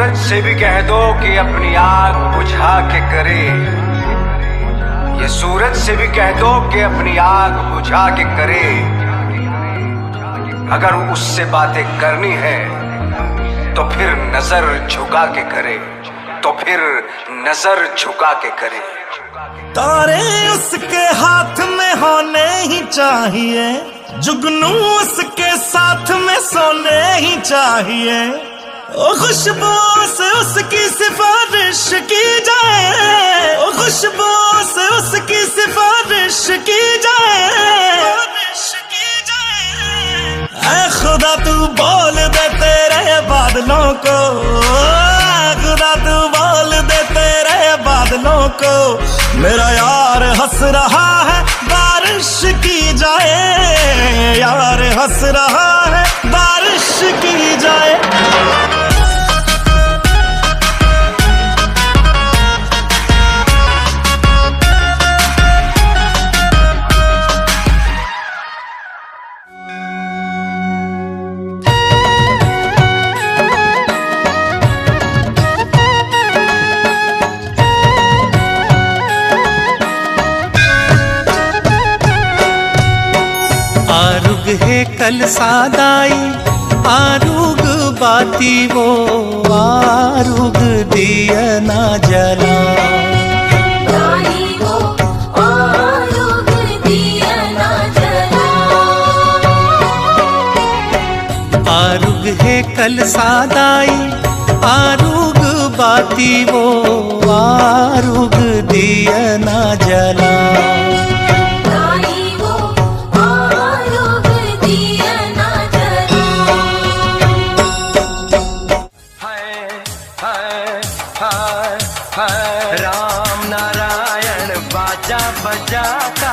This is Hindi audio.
सूरज से भी कह दो कि अपनी आग बुझा के करे। ये सूरज से भी कह दो कि अपनी आग बुझा के करे। अगर उससे बातें करनी है तो फिर नजर झुका के करे, तो फिर नजर झुका के करे। तारे उसके हाथ में होने ही चाहिए, जुगनू उसके साथ में सोने ही चाहिए। ओ खुशबू से उसकी सिफारिश की जाए, ओ खुशबू से उसकी सिफारिश की जाए। ऐ खुदा तू बोल दे तेरे बादलों को, खुदा तू बोल दे तेरे बादलों को, मेरा यार हंस रहा है बारिश की जाए, यार हंस रहा है बारिश की जाए। आरुग है कल सादाई, आरुग बाती वो, आरुग दिया ना जला। आरुग दिया ना जला। आरुग है कल सादाई, आरुग बाती वो, आरुग दिया ना जला। राम नारायण बाजा बजाता,